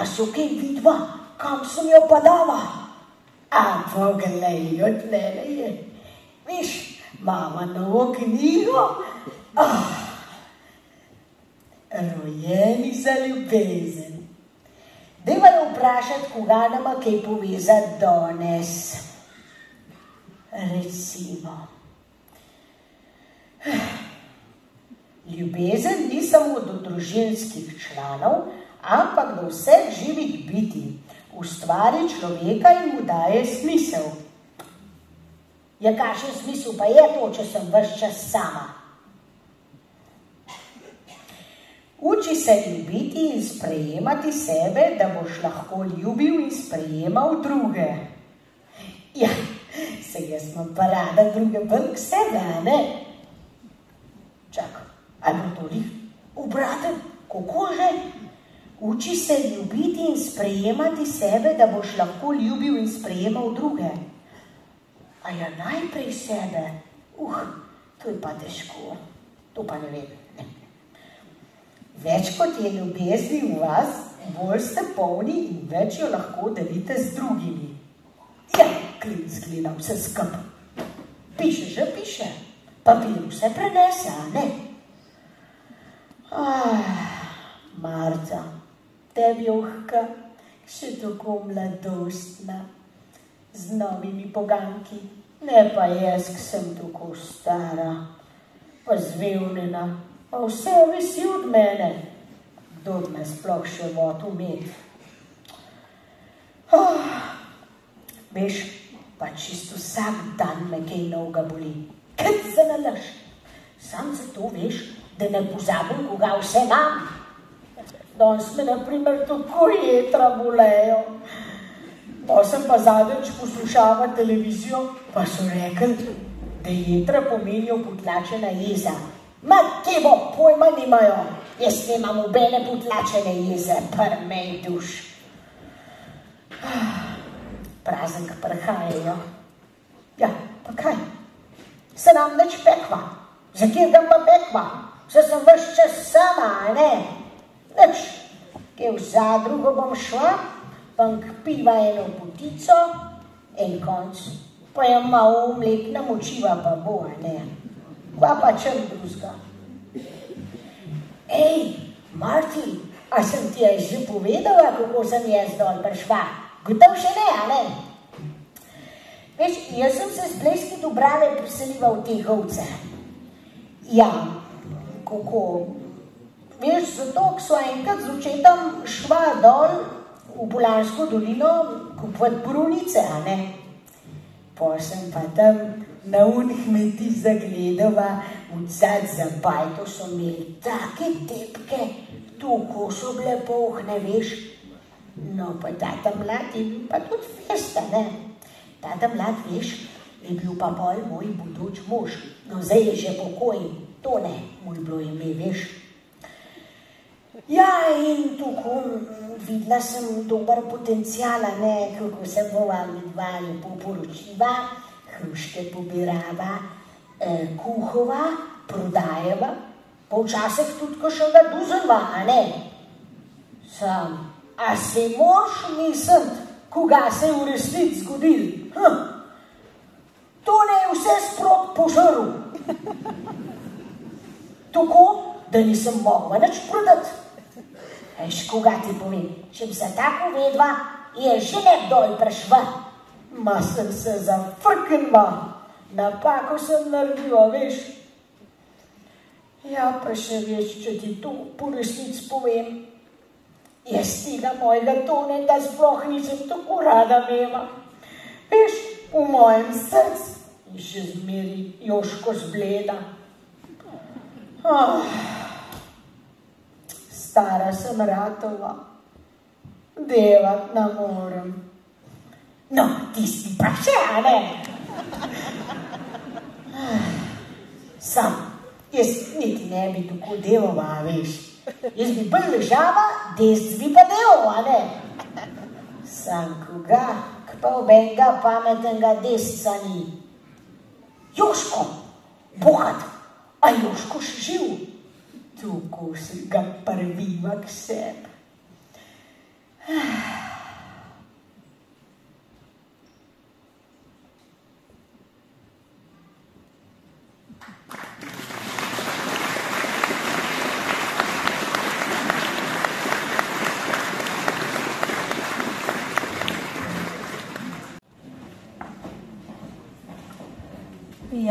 a so kaj vidva, kam sem jo pa dala? A poglej, jo tlele je. Viš, mama novo knjigo. Rojeni za ljubezen. Dajva jo vprašati, koga nama kaj povezati danes. Recimo. Ljubezen ni samo do družinskih članov, ampak do vseh živih bitij. Ustvari človeka in mu daje smisel. Ja, kakšen smisel pa je to, če sem ves čas sama? Uči se ljubiti in sprejemati sebe, da boš lahko ljubil in sprejemal druge. Ja, se jaz imam pa rada druge bolj k sebe, a ne? Čakaj, ali bo to lih obraten? Kako že? Uči se ljubiti in sprejemati sebe, da boš lahko ljubil in sprejemal druge. A ja, najprej sebe? To je pa težko. To pa ne vem. Več kot je ljubezni v vas, bolj ste polni in več jo lahko delite z drugimi. Ja, klin zgleda vse skup. Piše že piše. Papir vse prenese, a ne? Marta, tebi ohka, še tako mladostna, z novimi poganki. Ne pa jaz, ki sem tako stara, pa zvevnena, pa vse visi od mene. Kdo me sploh še vod umet? Veš, pa čisto vsak dan me kaj novega boli. Kaj se nalaš? Sam zato veš, da ne pozabim, koga vse imam. Danes me na primer tako jetra bolejo. Pa sem pa zadnjič poslušala televizijo, pa so rekli, da jetra pomenijo potlačena jeza. Ma, kje bo, pojma nimajo. Jaz nemam nobene potlačene jeze, prmej duš. Prazen, ki prihajajo. Ja, pa kaj? Se nam nič pekva. Za kjer ga pa pekva? Se sem ves čas sama, a ne? Nič. Kje v zadrugo bom šla, pank piva eno potico, en konc. Pa jo malo mlek namočiva pa bo, a ne? Kva pa čem druzga? Ej, Marti, a sem ti že povedala, kako sem jaz dol prišla? Gotov še ne, a ne? Veš, jaz sem se z Blejske Dubrave preselila v Tehovce. Ja, kako? Veš, zato, ko so enkrat z očetom šla dol v Polansko dolino kupovati brunice, a ne? Pa sem pa tam na kmeti zagledala vcad za bajto, so imeli take tepke, tako so bile polhne, veš. No, pa tata mlad je bil pa tudi festa, ne? Tata mlad, veš, je bil pa pol moj bodoč mož. No, zdaj je že pokoj, to ne, moj bilo ime, veš. Ja, in tako videla sem dober potencial, ne, kako se bova midva lepo poročiva, hruške pobirava, kuhova, prodajeva, pa včasih tudi kakšnega duzova, a ne? Sam, a se moš misliti, koga se je v resnici zgodil? To ne je vse sprot požrl. Tako, da nisem mogla nič prodati. Veš, koga ti povem, če bi se tako vedva, je že nekdoj prišla. Ma sem se zafrknila, napako sem naredila, veš. Ja, pa še veš, če ti to po resnici povem, jaz tega mojega Toneta sploh nisem tako rada imela. Veš, v mojem srcu je še zmeri Joško zbleda. Stara sem ratova, delat ne morem. No, tisti pa še, a ne? Sam, jaz niti ne bi tako delala, veš. Jaz bi bolj ležala, des bi pa delala, a ne? Sam koga, k pa obenga pametnega desca ni. Joško, bogat, a Joško še živ? Tako se ga prviva k sebi. Ja,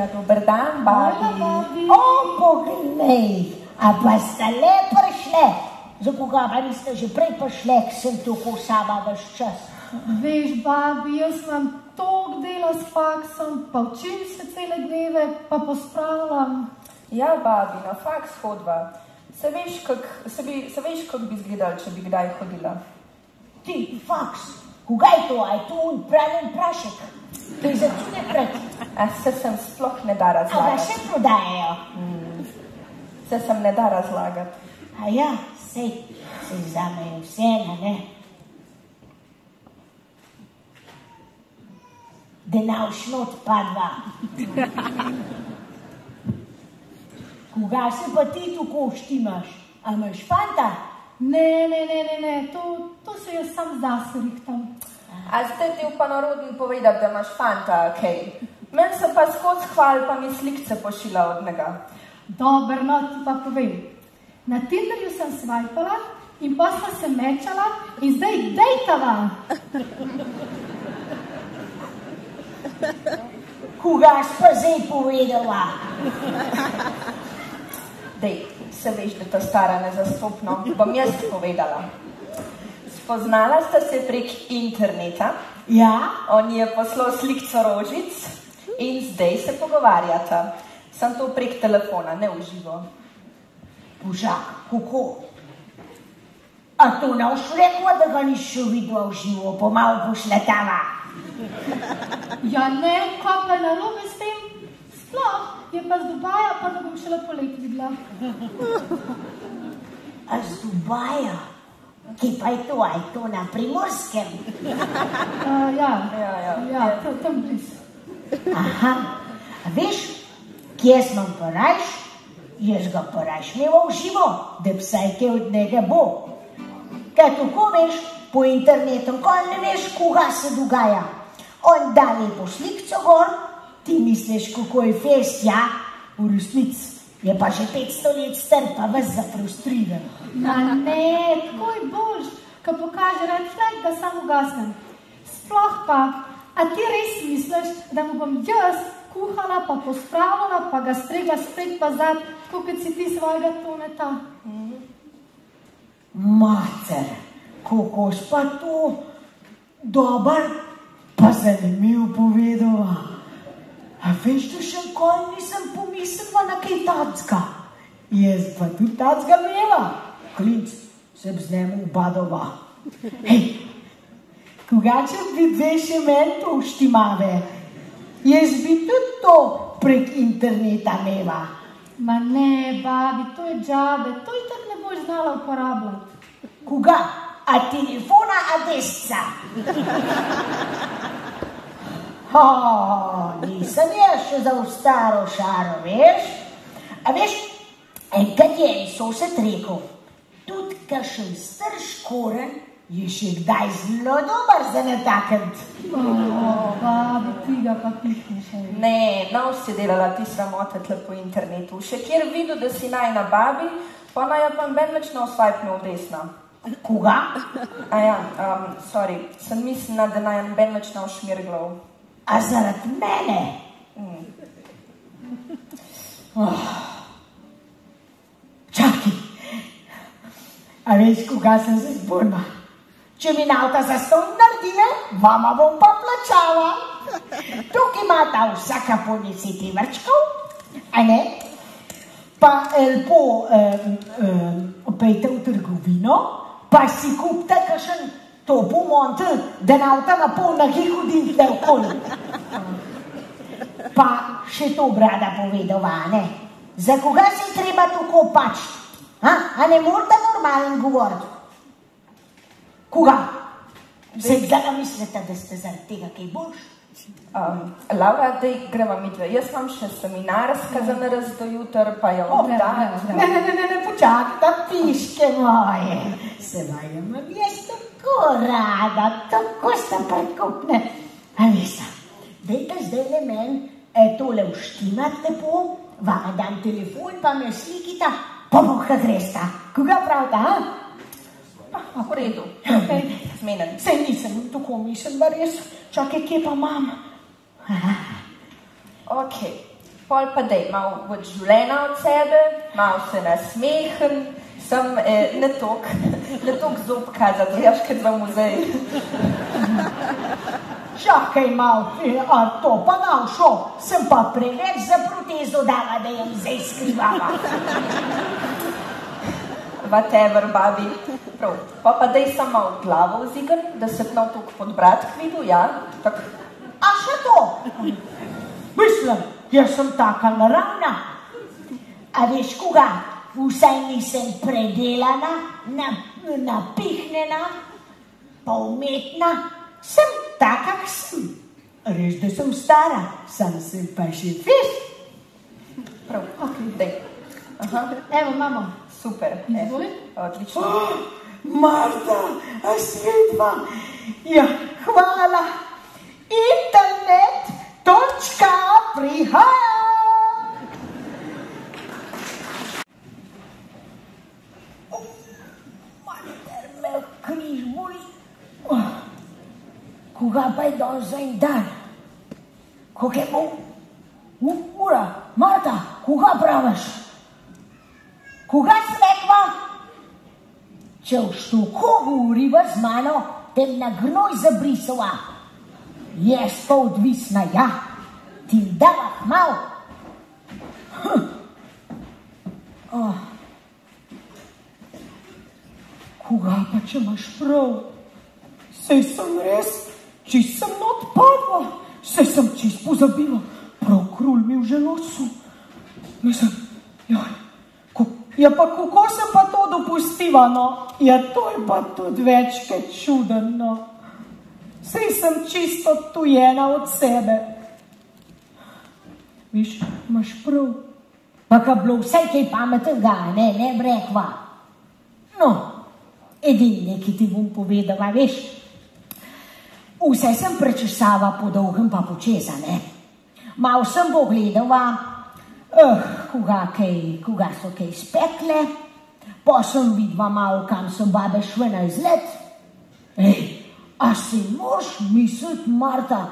dober dan, babi. Poglej, a pa ste le prišle. Za koga pa niste že prej prišle, k sem tako sama vaš čas. Veš, babi, jaz imam toliko dela s faksom, pa učim se cele dneve, pa pospravljam. Ja, babi, na faks hodva. Se veš, kak bi izgledal, če bi kdaj hodila? Ti, faks, koga je to? A je to praven prašek? To je za tune pred. Se sem sploh ne da A ga razlagati. še prodajajo? Se sem ne da razlagati. A ja, sej vzamejo vseeno, ne? Denav šnot padva. Koga se pa ti tako štimaš? A imaš fanta? Ne, to se jaz sam zase rihtam. A zdaj ti pa narodni povedati, da imaš fanta, okej. Meni se pa skozi hval, pa mi slikce pošila od njega. Dober, no, ti pa povem. Na Tinderju sem svajpala in pa sva se mečala in zdaj dejtava. Koga si pa zdaj povedala? Dej, se veš, da ta stara nezastopno, bom jaz povedala. Spoznala sta se prek interneta, Ja? on je poslal slikco rožic in zdaj se pogovarjata. Sem to prek telefona, ne v živo. Božak, kako? A to ne boš rekla, da ga nisi še videla v živo, pa malo pošletava? Ja ne, kaj pa je narobe s tem? Sploh je pa z Dubaja, pa da bom šele poleti videla. A z Dubaja? Kje pa je to? A je to na Primorskem? Ja, tam bliz. Aha, a veš, kje smo pa rajš? Jaz ga pa rajš imela v živo, da vsaj kaj od njega bo. Kaj tako veš, po internetu, ko ne veš, koga se dogaja. On da lepo slikco gor, ti misliš, kako je fest, ja? V resnici je pa že 500 let star, pa ves zafrustriran. Ma ne, tako je boljš, ko pokaže red flag, da samo ugasnem. Sploh pa, a ti res misliš, da mu bom jaz kuhala, pa pospravila, pa ga stregla spet pa zad, tako kot si ti svojega toneta? Mater, kako si pa to dober, pa zanimiv povedala. A veš, da še nikoli nisem pomislila na kaj tacka. Jaz pa tudi tacka imela. Klinc, sem z njim ubadova. Hej, kogače bi dve še meni to štimave. Jaz bi tudi to prek interneta imela. Ma ne, babi, to je džabe, to je tako ne boš znala uporabljati. Koga? A telefona, a desca? Nisem jaz še za v staro šaro, veš? A veš, enkrat je en sosed rekel, tudi kakšen star škoren je še kdaj zelo dober za natakant. Babi, ti ga pa pihneš. Ne, nov si delala ti sramote tle po internetu. Še kjer videl, da si najna babi, pa naj jo pa ben več ne osvajpne v desno. Koga? Sorry, sem mislila, da naj ben več ne ošmirglov. A zaradi mene? Čakaj, a veš, koga sem se zbunila? Če mi nauta za ston naredila, vama bom pa plačala. Tukaj imata vsaka po 10 vrčkov, a ne? Pa lepo pejte v trgovino, pa si kupite kakšen topu montel, da nauta na pol nagi hodim tle okoli. Pa še to brada povedala, ne? Za koga si treba tako pačiti? A ne morate normalen govoriti? Koga? Se zdaj mislite, da ste zaradi tega kaj boljši? Laura, dej greva midve. Jaz imam še seminar skazan raz do jutr, pa jo Ne, počakaj, piške moje. Se vajem, jaz tako tako rada, tako sta prekupne. Alisa, dajte zdaj le meni tole uštimat lepo, vama dam telefon, pa me slikita, pa boh, kak gresta. Koga pravita, V redu, zmenen. Sej nisem tako mislila, res. Čakaj, kje pa imam? Ok, pol pa dej, malo več življenja od sebe, malo se nasmehen, sem ne tok zob kazati, veš, ker za muzej. Čakaj malo, a to pa nam šlo, sem pa preveč za protezo dala, da jem zdaj skrivala. Whatever, babi. Prav, pa dej samo malo glavo vzigam, da se tno tok pod brat kvidu, ja? Tak. A še to? Mislim, jaz sem taka naravna. A veš koga? Vsaj nisem predelana, napihnjena, pa umetna. Sem taka, kak sem. Res, da sem stara, sam sem pa še fis. Prav, ok, dej. Aha. Evo, mamo. Super, odlično. Marta, a svetva, ja, hvala. Internet, točka, prihaja. Mater, me križ boli. Koga pa je dal za en dan? Koga je bol? Ura, Marta, koga praviš? Koga svetva? Če už tako govoriva z mano, tem na gnoj zabrisova. Jaz pa odvisna, ja. Ti davah mal. Koga pa, če imaš prav? Sej sem res, čist sem not padla. Sej sem čist pozabila. Prav krulj mi v želodcu. Mislim, joj. Ja, pa kako sem pa to dopustiva, no? Ja, to je pa tudi več kaj čuden, no. Sej sem čisto tujena od sebe. Viš, imaš prav. Pa ka bilo vse kaj pametnega, ne bi rekla. No, edini, ki ti bom povedala, veš. Vse sem prečesala po dolgem pa počesa, ne. Mal sem pogledala, koga so kaj spekle, pa sem videla malo, kam so babe šle na izlet. Ej, a si moš misliti, Marta,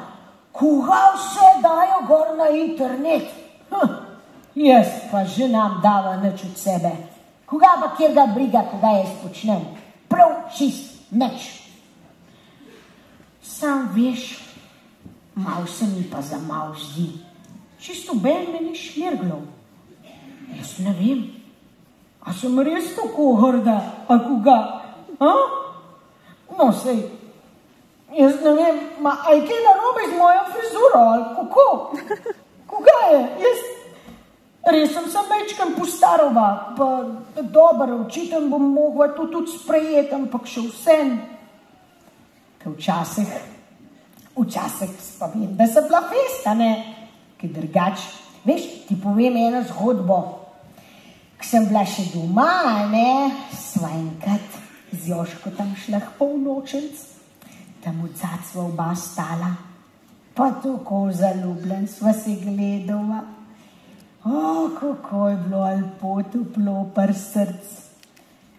koga vse dajo gor na internet? Jaz pa že nam dava nič od sebe. Koga pa kjer ga briga, koga jaz počnem? Prav čist nič. Sam veš, malo se mi pa za malo zdi. Čisto ben me ni šmirglov. Jaz ne vem, a sem res tako hrda, a koga? No, sej, jaz ne vem, a je kaj narobe z mojo frizuro, ali kako? Koga je? Jaz res sem se mečkam postarova, pa dobro, očitno bom mogla to tudi sprejeti, ampak še vsem. Ker včasih pa vem, da sem bila festa, ne? Ker drugač, veš, ti povem eno zgodbo. Ko sem bila še doma, ne, sva enkrat z Joško tam šla k polnočenc, tam od zad sva oba stala, pa tako zaljubljen sva se gledala. Kako je bilo lepo, toplo pri srcu.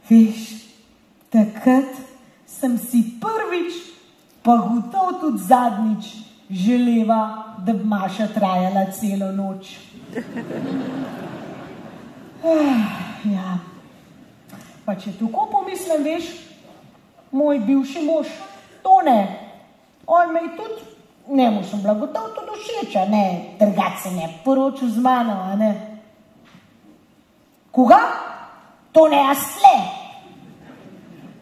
Veš, takrat sem si prvič, pa gotov tudi zadnjič, želela, da bi Maša trajala celo noč. Ja, pa če tako pomislim, veš, moj bivši mož, Tone, on me je tudi, njemu sem bila gotov tudi všeča, ne, drugače se ne poročil z mano, a ne. Koga? Tone, a stle?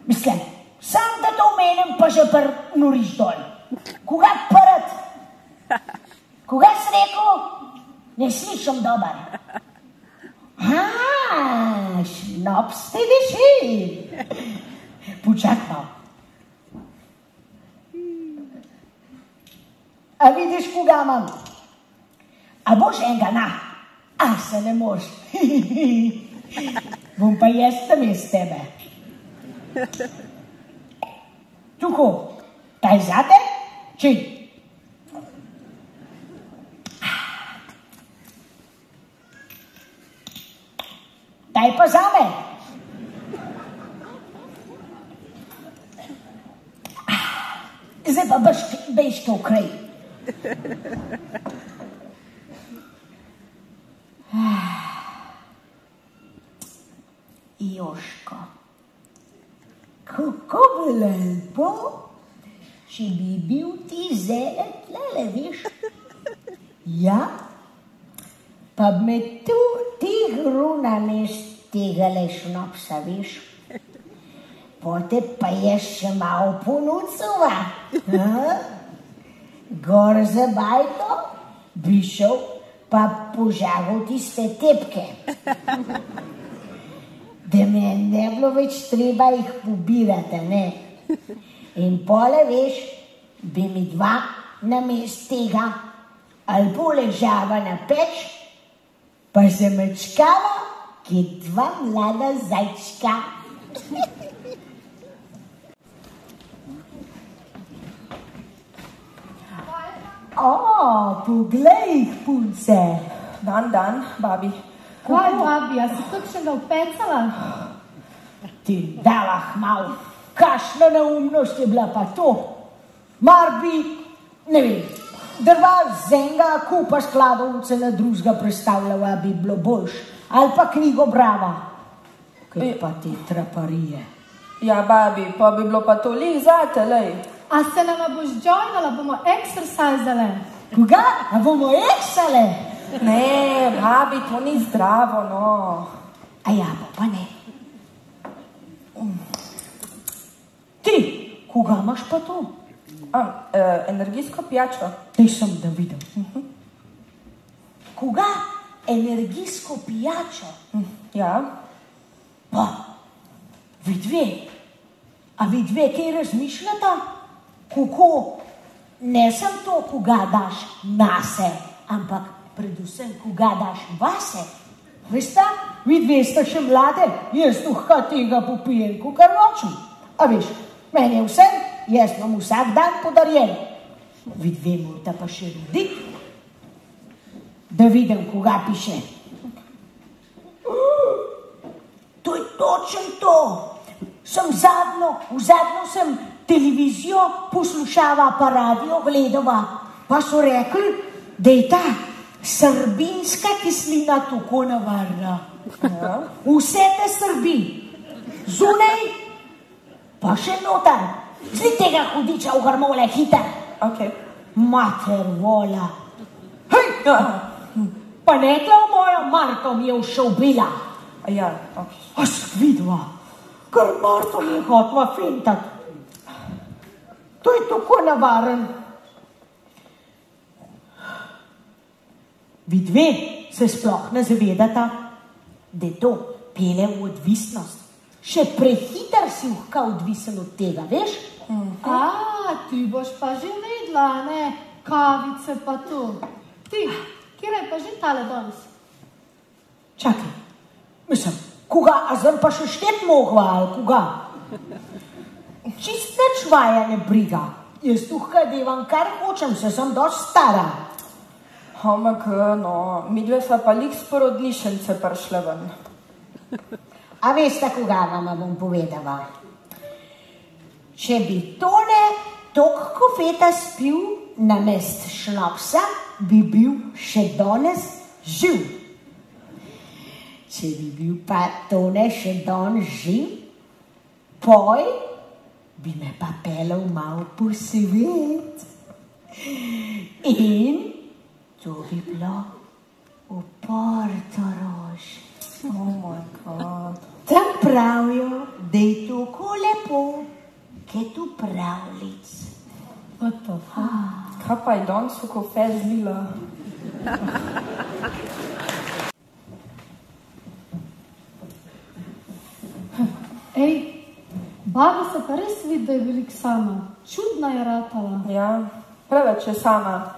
Mislim, sam da to omenim, pa že noriš dol. Koga prd? Koga si rekel? Ne slišam dober. Šnops te diši. Počak malo. A vidiš, koga imam? A boš enega na? A se ne moš. Bom pa jaz tam iz tebe. Tako, taj zate? Čij. Taj pa zame. Zdaj pa bež to krej. Joško, kako bi lepo, če bi bil ti zdaj tlele, veš? Ja, pa bi me tu tigru namest tegale šnopsa, veš? Pote pa je še malo ponucova. Gor za bajto bi šel pa požagal tiste tepke. Da me ne bilo več treba jih pobirati, ne? In pole, veš, bi mi dva namest tega ali poležava na peč, pa se mečkala, ki dva mlada zajčka. Poglej jih, punce. Dan, babi. Kaj, babi, a si kakšnega upecala? Ti dalah mal, kakšna neumnost je bila pa to. Mar bi, ne vem, drva z enega kupa skladovce na drugega predstavljala, bi bilo boljš. Ali pa knjigo brava. Kaj pa te traparije. Ja, babi, pa bi bilo pa to lih zate, lej. A se nama boš joinala, bomo exercisale? Koga? A bomo eksale? Ne, babi, to ni zdravo, no. A ja, pa ne. Ti, koga imaš pa to? Energijsko pijačo. Daj sem, da vidim. Koga? Energijsko pijačo? Ja. Pa, vidve. A vidve, kaj razmišljata? Kako? Ne sem to, koga daš nase, ampak predvsem, koga daš vase. Veste, vidve sta še mlade, jaz tuhka tega popijem, kar nočem. A veš, meni je vse, jaz vam vsak dan podarjen. Vidve morata pa še roditi, da vidim, koga piše. To je točno to. V zadnjo sem televizijo poslušala, pa radio gledala, pa so rekli, da je ta srbinska kislina tako nevarna. Ja. Vse te srbi, zunaj, pa še noter, zdi tega hudiča v grmole, hiter. Okay. Mater vola. Hej! Pa nekla v mojo Marto mi je všel bila. Ja, okay. A si videla, kar Marto mi je hotla fintati. To je tako navaren. Vidve se sploh ne zavedata, da je to pele v odvisnost. Še prehiter si vka odvisen od tega, veš? Ti boš pa že vedla, ne? Kavice pa to. Ti, kjer je pa že tale danes? Čakaj, mislim, koga, a zdaj pa še štet mogla, ali koga? Čist nič vaja ne briga. Jaz tuhka devam, kar hočem, se sem dosti stara. Ampak, no, midve sva pa lik s porodnišence prišle ven. A veste, koga vama bom povedala? Če bi tole tok kofeta spil namest šnopsa, bi bil še danes živ. Če bi bil pa tole še danes živ, poj bi me pa pelal malo po svet. In to bi bilo v Portorož. Oh moj God. Tam pravijo, da je tako lepo, kot v pravljic. What the fuck? Kaj pa je danes v kofe zlila? Ej, baba se pa res vidi, da je veliko sama. Čudna je ratala. Ja, preveč je sama.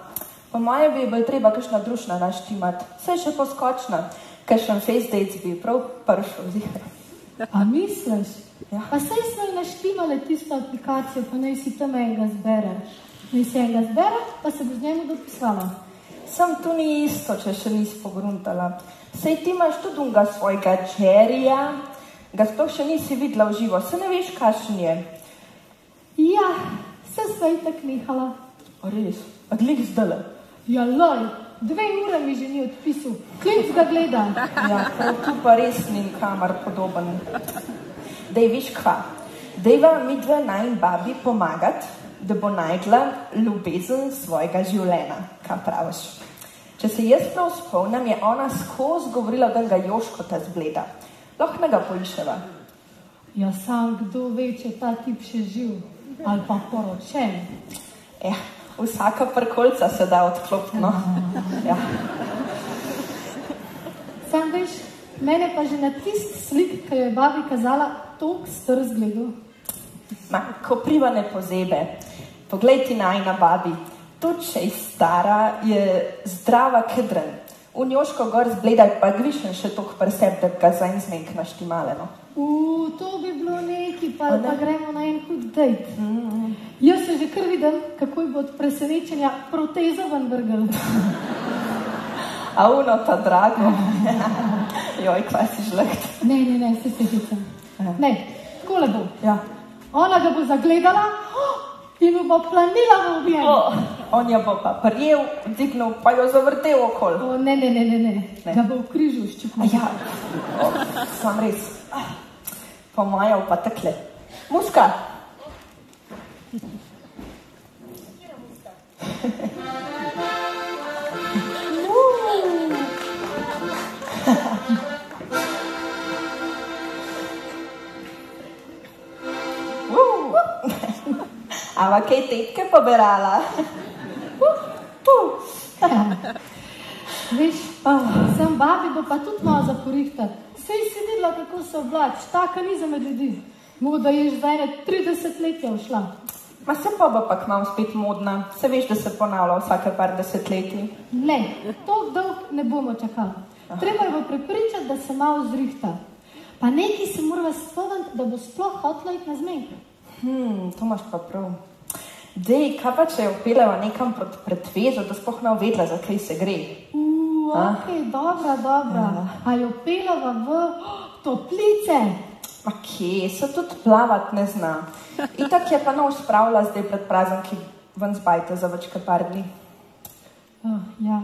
Po moje bi bolj treba kakšna družna naštimati. Saj še poskočna. Kakšen face dates bi prav prišel zihar. A misliš? Pa saj smo ji naštimali tisto aplikacijo, pa naj si tam enega zbere. Naj si enega zbere, pa se bo z njemu dopisala. Sam to ni isto, če še nisi pogruntala. Sej ti imaš tudi unga svojega Jerryja, ga sploh še nisi videla v živo, se ne veš, kakšen je. Ja, se sva itak nehala. A res? A glih zdale? Ja, loj, 2 ure mi že ni odpisal. Klinc ga gleda. Ja, prav tu pa res ni kamar podoben. Dej, viš kva, dejva midve najin babi pomagat, da bo najdla ljubezen svojega življenja, kaj praviš. Če se jaz prav spomnim, je ona skozi govorila, da ga Joškota zbleda. Lahko ga poiševa. Ja, sam kdo ve, če ta tip še živ, ali pa poročen. Vsaka prkolca se da odklopiti, no. Ja. Sam veš, mene pa že na tist slik, ki jo je babi kazala, toliko star zgledal. Ko priva ne pozebe, poglej ti najina babi, tudi če je stara, je zdrava kedren. V Joško gor zbledaj pa gvišen še toliko preseb, da ga za en zmenk naštimale, no. To bi bilo neki, pa gremo na en hud dejt. Jaz se že kar vidim, kako bo od presenečenja protezo ven vrgel. A uno ta drago. Joj, kva si žleht. Ne, se sečicam. Ne, takole bo. Ja. Ona ga bo zagledala in bo planila v objem. On jo bo pa prijel, dignil, pa jo zavrtel okol. Ne. Ga bo v križu ščipnil. Ja, sam res. Pomajal pa takle. Muska. Ava kaj tetke poberala? Veš, sem babi bo pa tudi malo zaporihtat. Sej si videla, kako se oblač, taka ni za med ljudi. Mogo da je že za ene 30 let je ušla. Ma se pa bo pa k nam spet modna. Se veš, da se ponavlja vsake par desetletij. Ne, toliko dolg ne bomo čakali. Treba jo bo prepričati, da se malo zrihta. Pa nekaj se morava spomniti, da bo sploh hotla iti na zmenk. To imaš pa prav. Dej, kaj pa če jo peleva nekam pred vežo, da sploh ne uvedla, za kaj se gre? Ok, dobra. A jo peleva v toplice? Ma kje, se tudi plavat ne zna. Itak je pa nov spravila zdaj pred prazniki ven zbajte za več kot par dni. Ja.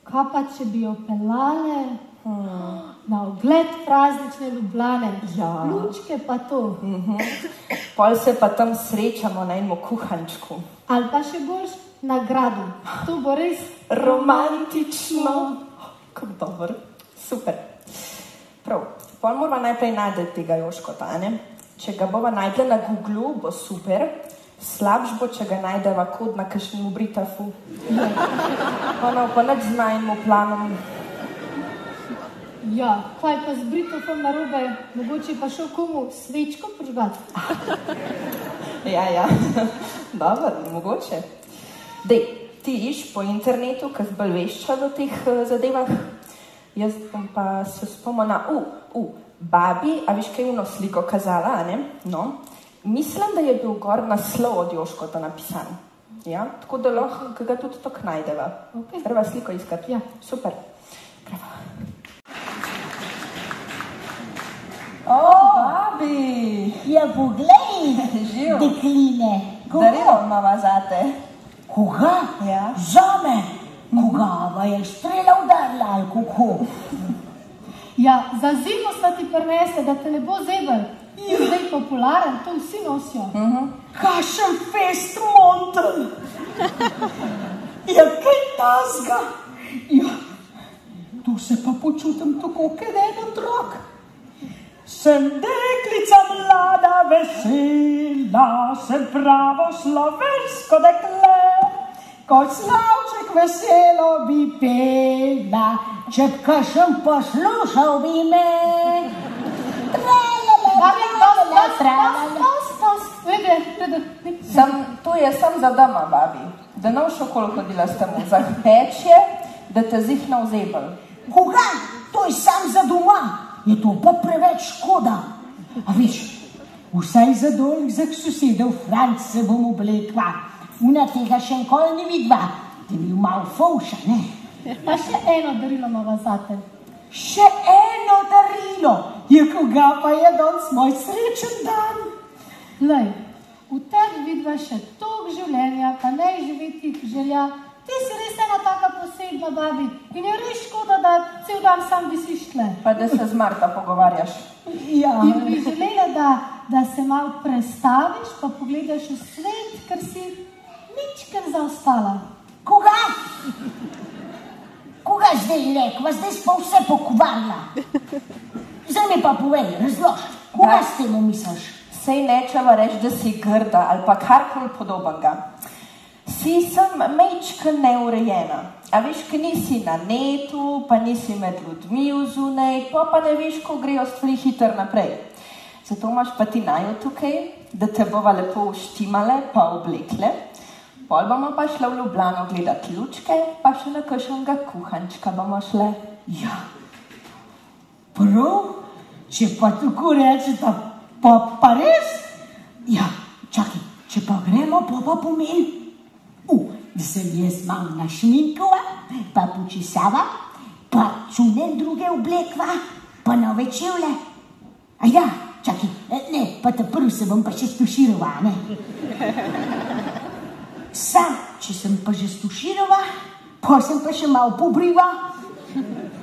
Kaj pa, če bi jo pelale na ogled praznične Ljubljane? Ja. Lučke pa to. Pol se pa tam srečamo na enem kuhančku. Ali pa še boljš na gradu. To bo res romantično. Kako dobro. Super. Prav. Pol morava najprej najti tega Joškota, ne? Če ga bova najdla na Googlu, bo super. Slabš bo, če ga najdeva kod na kakšnemu Britafu. Ona pa nič z najmu planom. Ja, kaj pa z Britofom narobe? Mogoče pa šel komu svečko požgat? Ja. Dobro, mogoče. Dej, ti iš po internetu, kaj zbolj vešča do teh zadevah. Jaz bom pa se spomnila, babi, a veš kaj uno sliko kazala, a ne? No, mislim, da je bil gor naslov od Joškota napisan. Ja, tako da lahko ga tudi tako najdeva. Treba sliko iskati. Ja. Super. Greva. Babi! Ja, poglej, Živ. dekline. Darilo imava zate. Koga? Ja. Zame? Koga? Va je strela udarila ali kako? Ja, za zimo sva ti prinesla, da te ne bo zebel. Je zdaj popularen, to vsi nosijo. Kašen fest monten. Ja, kaj tazga? Ja, tu se pa počutim tako, kot en otrok. Sem deklica mlada, vesela, sem pravo slovensko dekle. Kot slavček veselo bi pela, če kakšen poslušal bi me. To je sam za doma, babi. Da ne v šokol hodila s temu. Za pečje, da te zihna vzebel. Koga? To je sam za doma. Je to pa preveč škoda. A veš, vsaj za dol, za sosedov Franc se bom oblekla. Una tega še nikoli ni vidva, ti bil malo fovša, ne? Pa še eno darilo imava zate. Še eno darilo? Ja, koga pa je danes moj srečen dan? Lej, v tebi vidva še toliko življenja, pa ne živeti želja. Ti si res ena taka posebna, babi, in je res škoda, da cel dan sam visiš tle. Pa da se z Marta pogovarjaš. Ja. In bi želela, da se malo prestaviš, pa pogledaš v svet, ker si ničkar zaostala. Koga? Koga zdaj rekla? Zdaj si pa vse pokvarila. Zdaj mi pa povej, razlož, koga s tem misliš? Sej nečeva reči, da si grda ali pa karkoli podobnega. Si sem mečka neurejena. A veš, ki nisi na netu, pa nisi med ljudmi vzunaj, pa ne veš, ko grejo stvari hitro naprej. Zato imaš pa ti najo tukaj, da te bova lepo uštimale, pa oblekle. Pol bomo pa šla v Ljubljano gledat lučke, pa še na kakšnega kuhančka bomo šle. Ja, prav, če pa tako rečeta, pa res? Ja, čakaj, če pa gremo, pa pomeni. Da sem jaz malo našminkova, pa počesava, pa čune druge oblekva, pa nove čevlje. A ja, čakaj, ne, pa ta prv se bom pa še stuširova, ne? Sam, če sem pa že stuširova, pa sem pa še malo pobriva,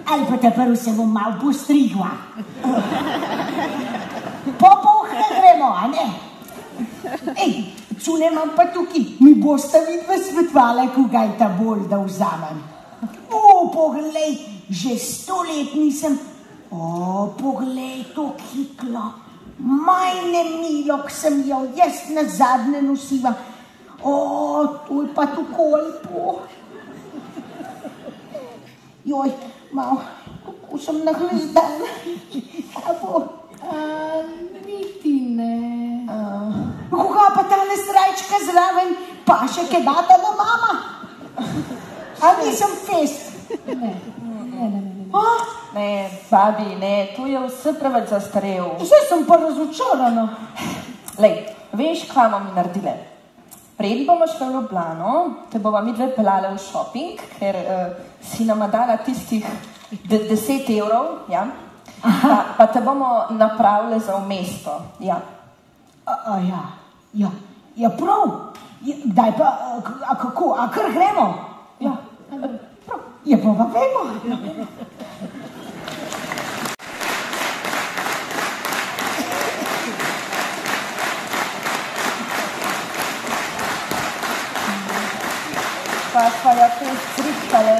ali pa ta prv se bom malo postrigla. Po pohne gremo, a ne? Ej, čune imam pa tukaj, mi boste vidve svetvale, koga je ta bolj, da vzamem. Poglej, že 100 let nisem. Poglej to kiklo. Majne milo, k sem jo jaz nazadnje nosiva. To je pa tako lepo. Joj, malo, kako sem nahlezdana. Niti ne. Koga pa tale srajčka zraven, pa še kaj data do mama? A nisem fest? Ne. Ne, babi, ne, tu je vse preveč zastarel. Zdaj sem pa razočarana. Lej, veš, kaj bomo mi naredile? Preden bomo šli v Ljubljano, te bova mi dve pelale v shopping, ker si nama dala tistih 10 evrov, ja? Pa te bomo napravile za v mesto, ja. Ja, prav. Daj pa, a kako, a kar gremo? Ja, prav. Ja, pa vemo. Pa ja to striktale.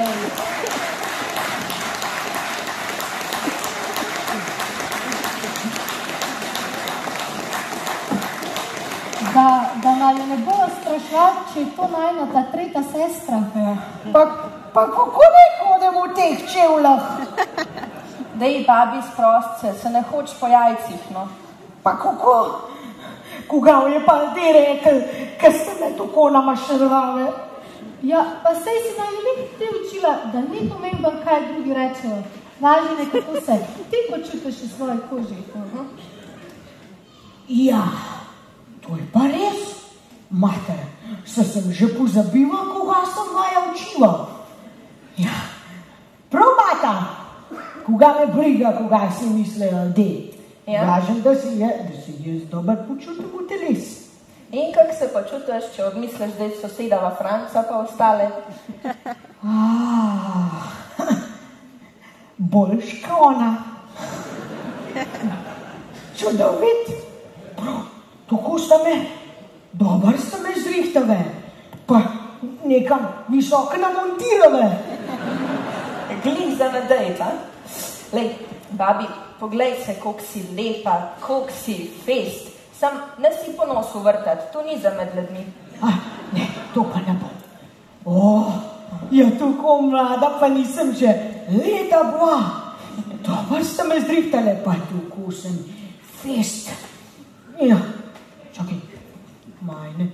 Da naj ne bo strašvat, če je to najna ta tretja sestra. Pa kako ne hodimo v teh čevlah? Dej, babi, sprost se ne hoč po jajcih, no. Pa kako? Koga je pa ti rekel, ker ste me tako namašrvale? Ja, pa sej si naj te učila, da ni pomembno, kaj drugi rečejo. Važno je, kako se ti počutiš v svoji koži. Ja. To je pa res, mater, se sem že pozabila, koga sem vaja učila. Ja, prav, mata, koga me briga, koga si mislijo, Ja. Važem, da si jaz dober počutim v teles. In kak se počutiš, če odmisliš, da je sosedava Franca pa ostale? Boljš kot ona. Čudovit. Prav. Tako sta me, dober sta me zrihtave, pa nekam visoko namontirave. Glih za nadejt, a? Lej, babi, poglej se, koliko si lepa, koliko si fest. Sam ne si po nosu vrtati, to ni za med ljudmi. Ne, to pa ne bo. Ja, tako mlada pa nisem že leta bila. Dober sta me zrihtale, pa tako sem fest. Ja. Čakaj, majne,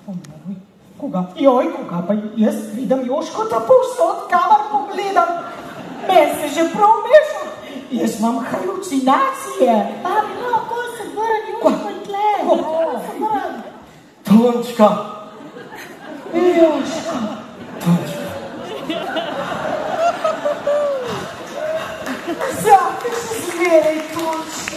moj, koga, koga pa jaz vidim Joškota povsod, kamar pogledam, men se že prav meša, jaz imam halucinacije. Babi, no, ko se vrnil. Tončka. Joška. Tončka. Zate še zmeraj Tončki.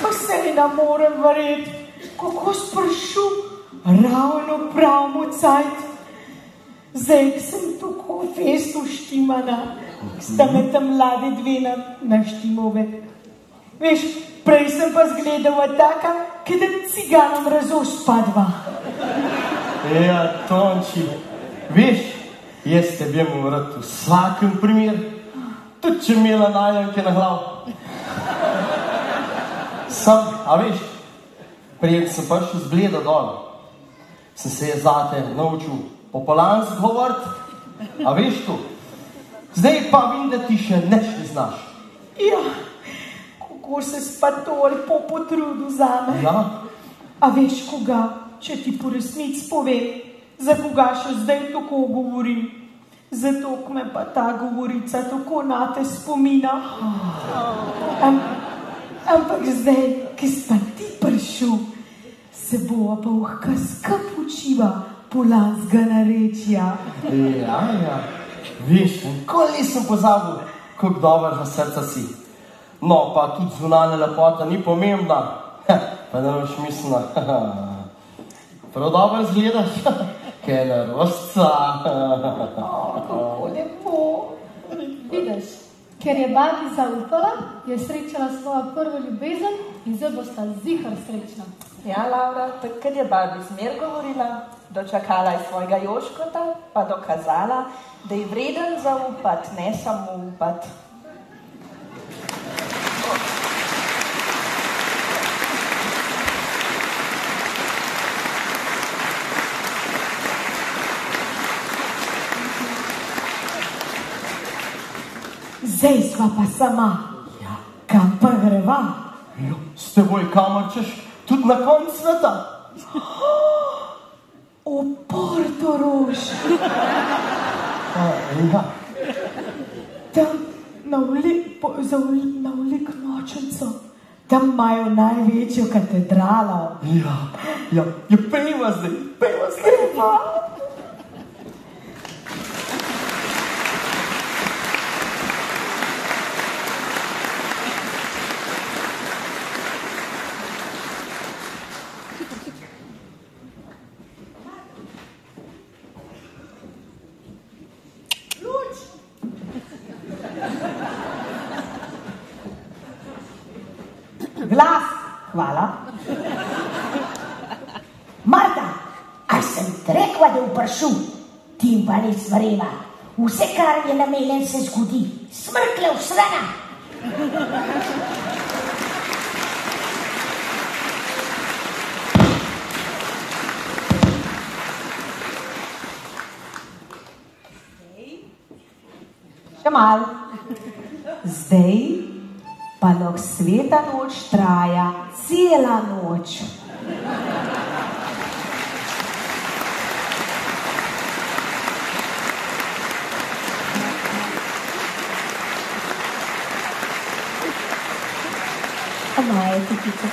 Pa se ne morem verjeti, kako sprašil ravno pravmu cajt. Zdaj sem tako festu štimana, sta me tam mlade dve naštimove. Veš, prej sem pa zgledala taka, kada ciganom razos padva. Ja, Tonči, veš, jaz te bi mu rad v vsakem primer, tudi če imela najenke na glav. Sam, a veš, prijed sem prišel z Bleda dol, sem se je zate naučil popolansk govorit, a veš to? Zdaj pa vem, da ti še nič ne znaš. Ja, kako se spatol potrudil zame. Ja? A veš koga, če ti po resnici povem, za koga še zdaj tako govorim? Zato, ko me pa ta govorica tako nate spomina. Ampak zdaj, ki sta ti prišel, se bova pa lahko skup učiva polanskega narečja. Ja, veš, nikoli nisem pozabil, kako dobrega srca si. No, pa tudi zunanja lepota ni pomembna. Pa ne boš mislila, prav dobro izgledaš, kaj nervosca. Kako lepo. Vidiš, ker je babi zaupala, je srečala svojo prvo ljubezen in zdaj bosta zihar srečna. Ja, Laura, takrat je babi zmer govorila, dočakala je svojega Joškota, pa dokazala, da je vreden zaupati, ne samo upati. Zdaj sva pa sama. Ja. Kam pa greva? Jo, s teboj kamor češ, tudi na konc sveta. V Portorož. Ja. Tam na veliko nočnico. Tam imajo največjo katedralo. Ja, pejva zdaj. Glas, hvala. Marta, a sem ti rekla, da vprašal? Ti pa res verjela. Vse, kar je namenjen, se zgodi. Smrkle v srana. Še mal. Zdaj pa lahko sveta noč traja cela noč. Amaje, Tikica.